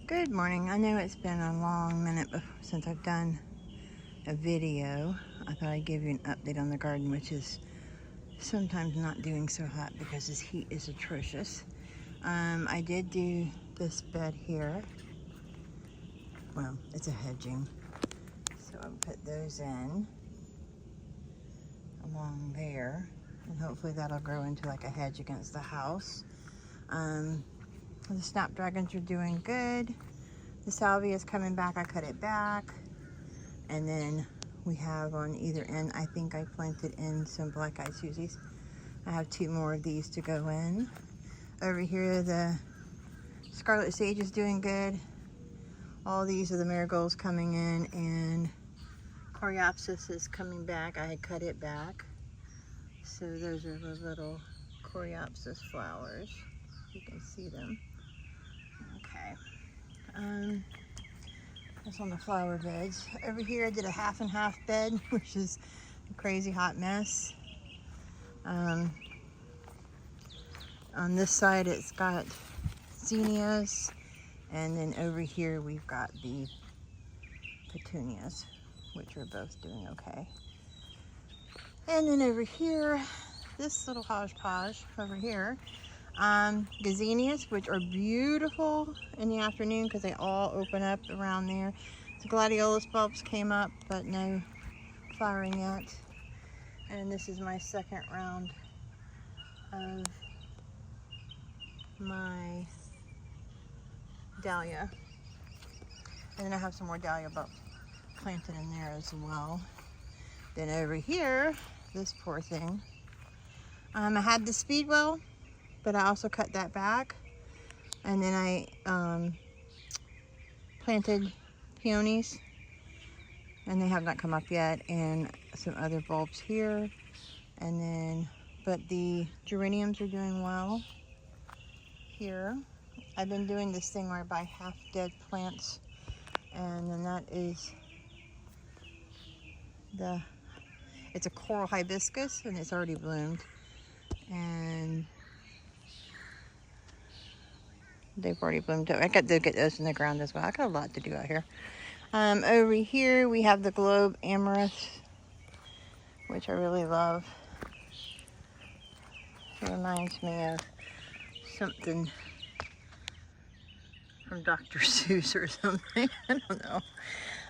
Good morning. I know it's been a long minute since I've done a video. I thought I'd give you an update on the garden, which is sometimes not doing so hot because this heat is atrocious. I did do this bed here. Well, it's a hedging. So I'll put those in along there, and hopefully that'll grow into like a hedge against the house. The snapdragons are doing good. The salvia is coming back. I cut it back. And then we have on either end, I think I planted in some black-eyed Susies. I have 2 more of these to go in. Over here, the scarlet sage is doing good. All these are the marigolds coming in, and coreopsis is coming back. I had cut it back. So those are the little coreopsis flowers. You can see them. Okay. That's on the flower beds. Over here I did a half and half bed, which is a crazy hot mess. On this side it's got zinnias, and then over here we've got the petunias, which are both doing okay. And then over here, this little hodgepodge over here, gazinias, which are beautiful in the afternoon because they all open up around there. The gladiolus bulbs came up, but no flowering yet. And this is my second round of my dahlia. And then I have some more dahlia bulbs planted in there as well. Then over here, this poor thing. I had the speedwell, but I also cut that back. And then I planted peonies, and they have not come up yet, and some other bulbs here. And then, but the geraniums are doing well here. I've been doing this thing where I buy half dead plants, and then that is it's a coral hibiscus, and it's already bloomed, and they've already bloomed. I got to get those in the ground as well. I got a lot to do out here. Over here we have the globe amaranth, which I really love. It reminds me of something from Dr. Seuss or something. I don't know.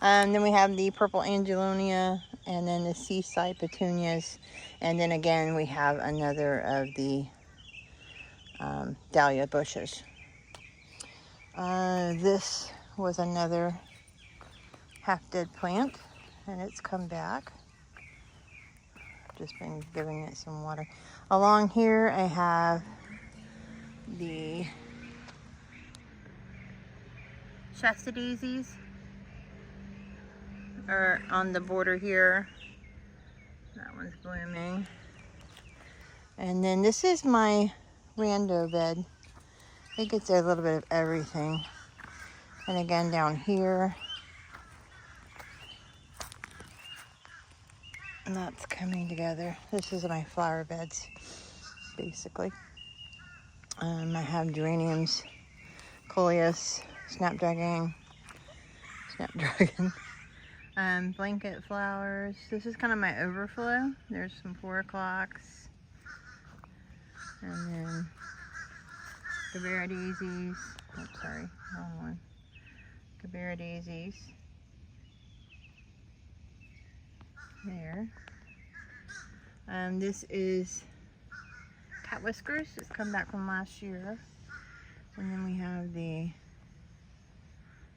Then we have the purple angelonia, and then the seaside petunias, and then again we have another of the dahlia bushes. This was another half-dead plant, and it's come back. Just been giving it some water. Along here I have the Shasta daisies are on the border here. That one's blooming. And then this is my rando bed. It gets a little bit of everything. And again down here, and that's coming together. This is my flower beds, basically. I have geraniums, coleus, snapdragon, blanket flowers. This is kind of my overflow. There's some 4 o'clocks, and then Cabrera daisies. Oh, sorry, wrong one. Cabrera daisies. There. This is cat whiskers. It's come back from last year. And then we have the,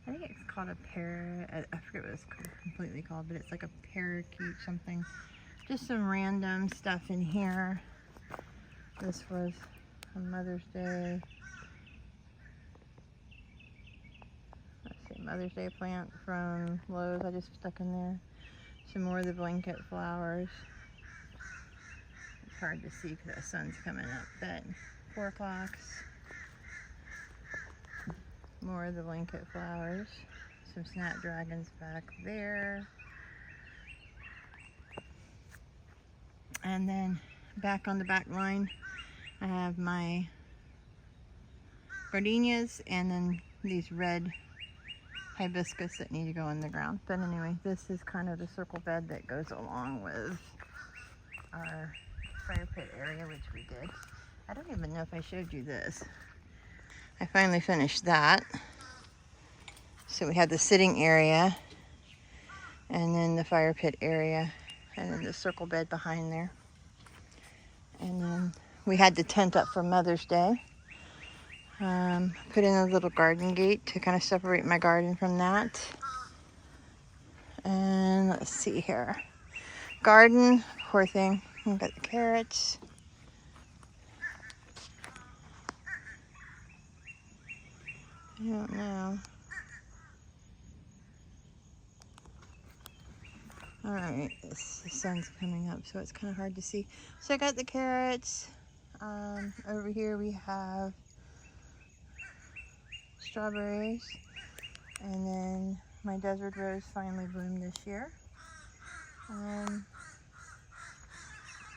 I think it's called a I forget what it's completely called, but it's like a parakeet something. Just some random stuff in here. This was a Mother's Day. Let's see, Mother's Day plant from Lowe's. I just stuck in there. Some more of the blanket flowers. It's hard to see because the sun's coming up, but 4 o'clocks. More of the blanket flowers. Some snapdragons back there. And then back on the back line, I have my gardenias, and then these red hibiscus that need to go in the ground. But anyway, this is kind of the circle bed that goes along with our fire pit area, which we did. I don't even know if I showed you this. I finally finished that. So we had the sitting area, and then the fire pit area, and then the circle bed behind there. And then we had the tent up for Mother's Day. Put in a little garden gate to kind of separate my garden from that. And let's see here. Garden, poor thing. We've got the carrots. I don't know. All right, the sun's coming up, so it's kind of hard to see. So I got the carrots. Over here we have strawberries, and then my desert rose finally bloomed this year.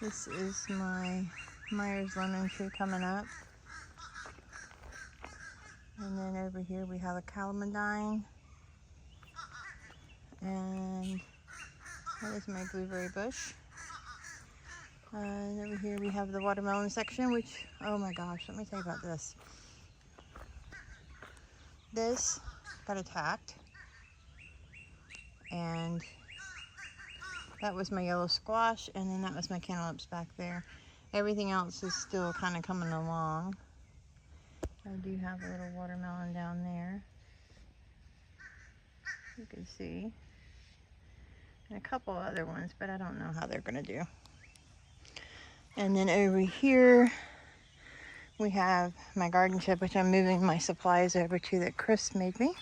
This is my Myers lemon tree coming up. And then over here we have a calamadine. And that is my blueberry bush. And over here we have the watermelon section, which, oh my gosh, let me tell you about this. This got attacked. And that was my yellow squash, and then that was my cantaloupes back there. Everything else is still kind of coming along. I do have a little watermelon down there. You can see. And a couple other ones, but I don't know how they're going to do. And then over here, we have my garden shed, which I'm moving my supplies over to that Chris made me.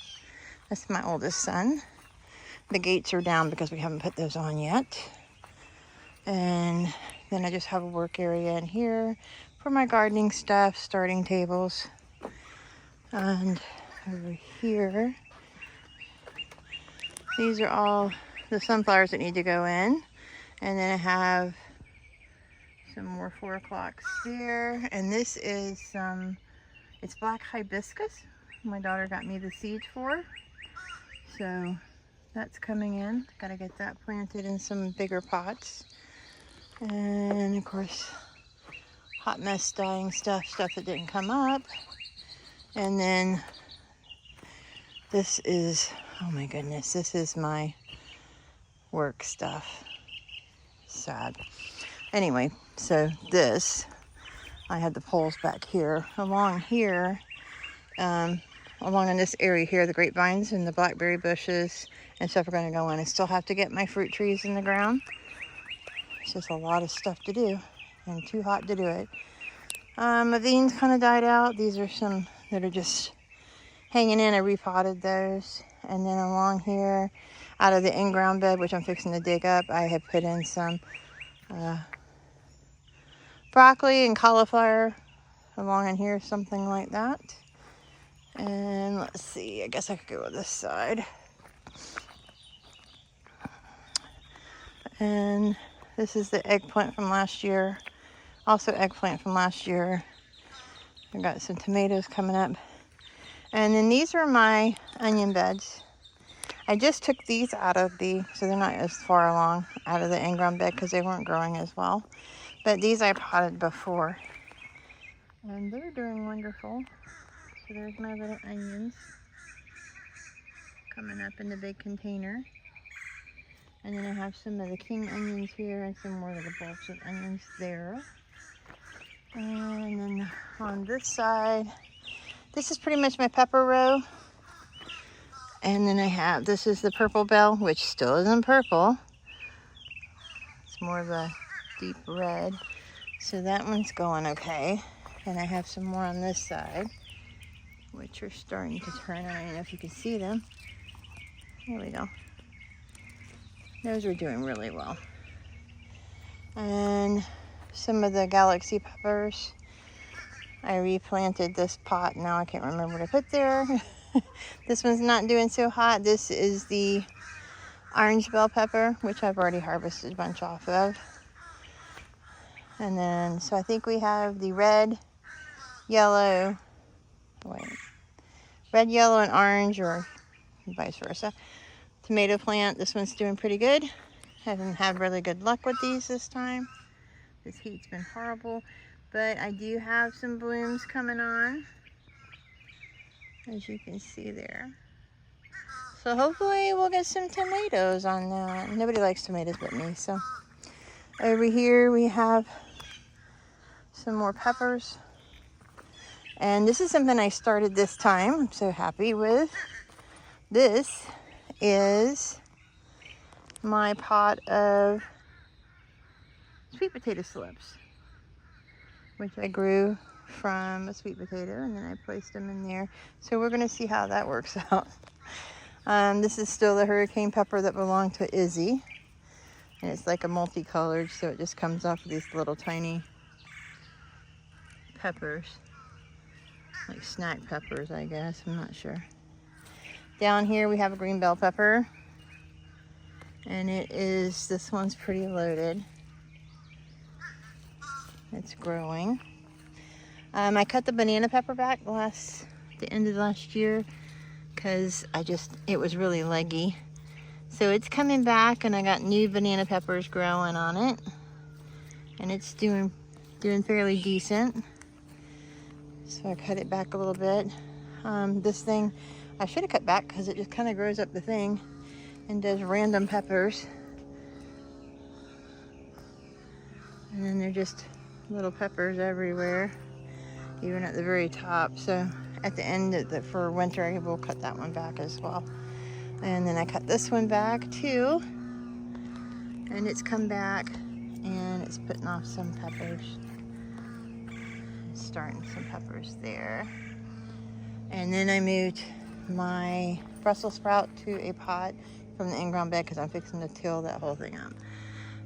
That's my oldest son. The gates are down because we haven't put those on yet. And then I just have a work area in here for my gardening stuff, starting tables. And over here, these are all the sunflowers that need to go in. And then I have some more 4 o'clocks there. And this is it's black hibiscus. My daughter got me the seeds for. So that's coming in. Gotta get that planted in some bigger pots. And of course, hot mess dying stuff that didn't come up. And then this is, oh my goodness, this is my work stuff. Sad. Anyway, so this, I had the poles back here. Along here, along in this area here, the grapevines and the blackberry bushes and stuff are going to go in. I still have to get my fruit trees in the ground. It's just a lot of stuff to do and too hot to do it. My beans kind of died out. These are some that are just hanging in. I repotted those. And then along here, out of the in-ground bed, which I'm fixing to dig up, I have put in some broccoli and cauliflower along in here, something like that. And let's see, I guess I could go with this side. And this is the eggplant from last year. Also eggplant from last year. I got some tomatoes coming up. And then these are my onion beds. I just took these out of so they're not as far along out of the in-ground bed because they weren't growing as well. But these I potted before. And they're doing wonderful. So there's my little onions coming up in the big container. And then I have some of the king onions here and some more of the bulbs of onions there. And then on this side, this is pretty much my pepper row. And then I have, this is the purple bell, which still isn't purple. It's more of a deep red. So that one's going okay. And I have some more on this side, which are starting to turn. I don't know if you can see them. There we go. Those are doing really well. And some of the galaxy peppers. I replanted this pot. Now I can't remember what I put there. This one's not doing so hot. This is the orange bell pepper, which I've already harvested a bunch off of. And then, so I think we have the red, yellow, red, yellow, and orange, or and vice versa. Tomato plant, this one's doing pretty good. Haven't had really good luck with these this time. This heat's been horrible, but I do have some blooms coming on, as you can see there. So hopefully we'll get some tomatoes on that. Nobody likes tomatoes but me. So over here we have some more peppers. And this is something I started this time. I'm so happy with. This is my pot of sweet potato slips, which I grew from a sweet potato, and then I placed them in there. So we're gonna see how that works out. This is still the hurricane pepper that belonged to Izzy. And it's like a multicolored, so it just comes off of these little tiny peppers. Like snack peppers, I guess, I'm not sure. Down here we have a green bell pepper. And this one's pretty loaded. It's growing. I cut the banana pepper back the end of last year, because it was really leggy. So it's coming back, and I got new banana peppers growing on it, and it's doing fairly decent. So I cut it back a little bit. This thing I should have cut back, because it just kind of grows up the thing and does random peppers, and then they're just little peppers everywhere, even at the very top. So at the end for winter, I will cut that one back as well. And then I cut this one back too, and it's come back and it's putting off some peppers. It's starting some peppers there. And then I moved my Brussels sprout to a pot from the in-ground bed, because I'm fixing to till that whole thing up.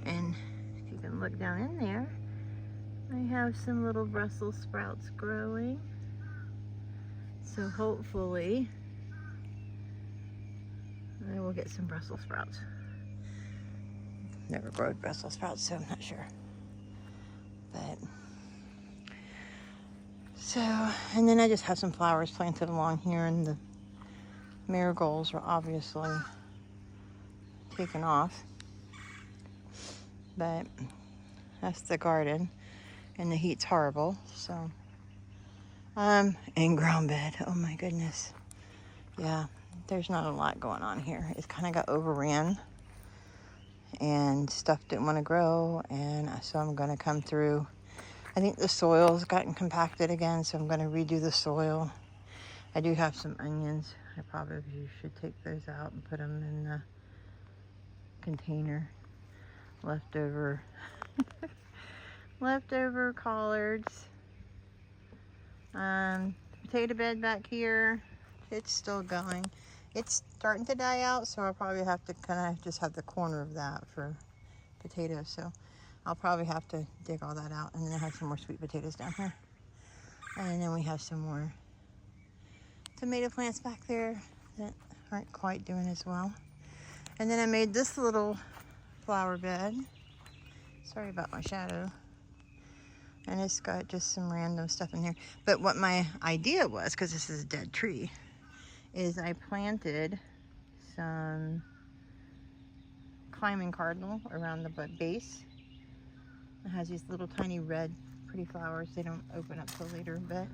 And if you can look down in there, I have some little Brussels sprouts growing. So hopefully I will get some Brussels sprouts. Never grown Brussels sprouts, so I'm not sure. But so, and then I just have some flowers planted along here, and the marigolds are obviously taken off. But that's the garden, and the heat's horrible. So in-ground bed, oh my goodness. Yeah, there's not a lot going on here. It kind of got overran, and stuff didn't want to grow, and so I'm going to come through. I think the soil's gotten compacted again, so I'm going to redo the soil. I do have some onions. I probably should take those out and put them in the container. Leftover collards. Potato bed back here, it's still going. It's starting to die out, so I'll probably have to kind of just have the corner of that for potatoes. So I'll probably have to dig all that out. And then I have some more sweet potatoes down here. And then we have some more tomato plants back there that aren't quite doing as well. And then I made this little flower bed. Sorry about my shadow. And it's got just some random stuff in here. But what my idea was, because this is a dead tree, is I planted some climbing cardinal around the base. It has these little tiny red pretty flowers. They don't open up till later, but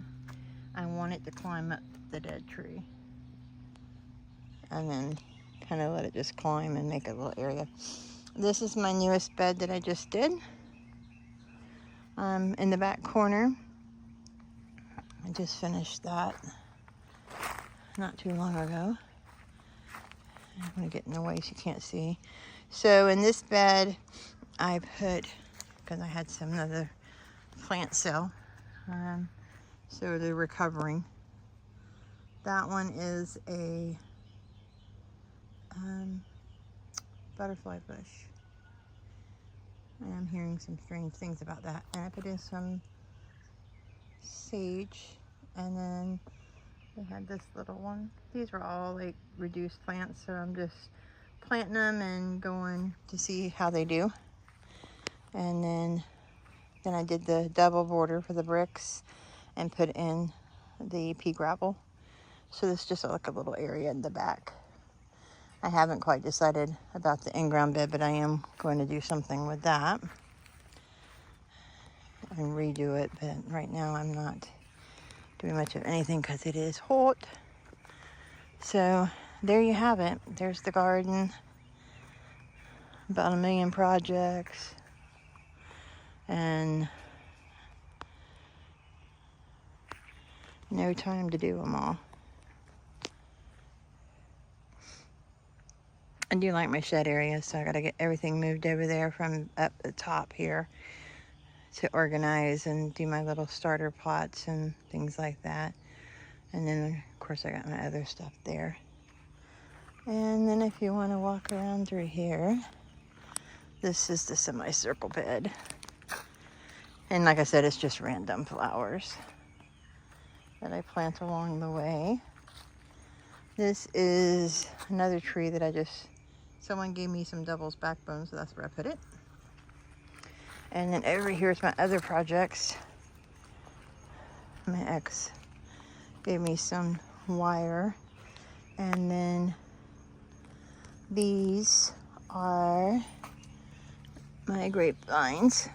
I want it to climb up the dead tree. And then kind of let it just climb and make a little area. This is my newest bed that I just did. In the back corner. I just finished that not too long ago. I'm going to get in the way so you can't see. So in this bed, I put, because I had some other plant cell, so they're recovering. That one is a butterfly bush. And I'm hearing some strange things about that. And I put in some sage, and then they had this little one. These were all like reduced plants, so I'm just planting them and going to see how they do. And then I did the double border for the bricks and put in the pea gravel. So this is just like a little area in the back I haven't quite decided about the in-ground bed, but I am going to do something with that and redo it. But right now I'm not doing much of anything because it is hot. So there you have it. There's the garden. About 1 million projects. And no time to do them all. I do like my shed area, so I gotta get everything moved over there from up the top here to organize and do my little starter pots and things like that. And then of course I got my other stuff there. And then if you want to walk around through here, this is the semicircle bed. And like I said, it's just random flowers that I plant along the way. This is another tree that someone gave me some devil's backbone, so that's where I put it. And then over here is my other projects. My ex gave me some wire. And then these are my grapevines.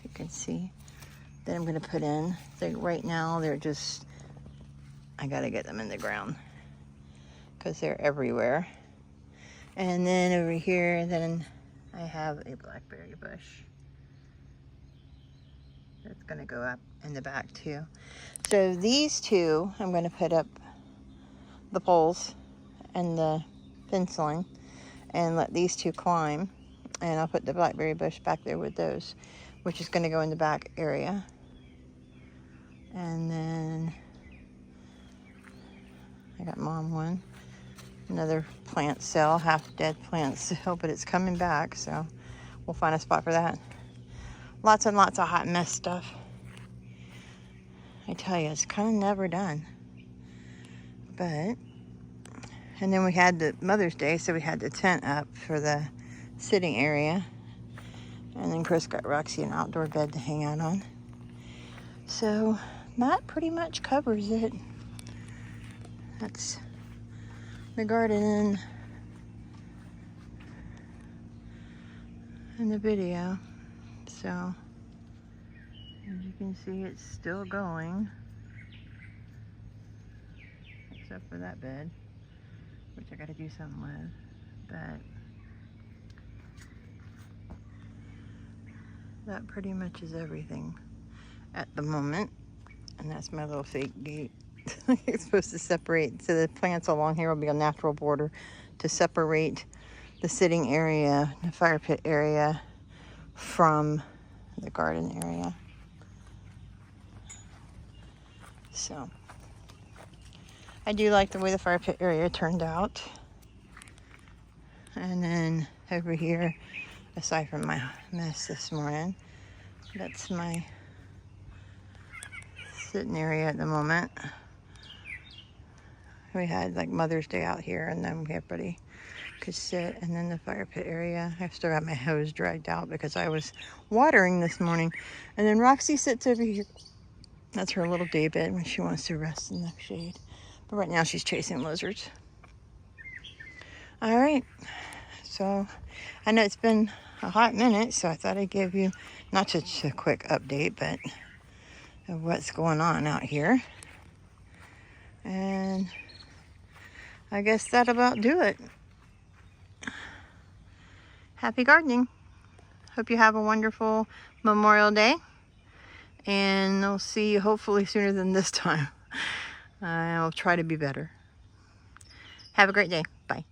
You can see that I'm gonna put in. So right now they're just, I gotta get them in the ground because they're everywhere. And then over here, then I have a blackberry bush that's gonna go up in the back too. So these two, I'm gonna put up the poles and the fenceling and let these two climb. And I'll put the blackberry bush back there with those, which is gonna go in the back area. And then I got mom one. Another plant cell, half dead plant cell, but it's coming back, so we'll find a spot for that. Lots and lots of hot mess stuff. I tell you, it's kind of never done. But, and then we had the Mother's Day, so we had the tent up for the sitting area. And then Chris got Roxy an outdoor bed to hang out on. So that pretty much covers it. That's the garden in the video. So as you can see, it's still going, except for that bed, which I got to do something with. But that pretty much is everything at the moment. And that's my little fake gate. It's supposed to separate, so the plants along here will be a natural border to separate the sitting area, the fire pit area, from the garden area. So I do like the way the fire pit area turned out. And then over here, aside from my mess this morning, that's my sitting area at the moment. We had like Mother's Day out here, and then everybody could sit. And then the fire pit area, I've still got my hose dragged out because I was watering this morning. And then Roxy sits over here. That's her little day bed when she wants to rest in the shade. But right now she's chasing lizards. All right, so I know it's been a hot minute, so I thought I'd give you not just a quick update, but of what's going on out here. And I guess that about do it. Happy gardening. Hope you have a wonderful Memorial Day. And I'll see you hopefully sooner than this time. I'll try to be better. Have a great day. Bye.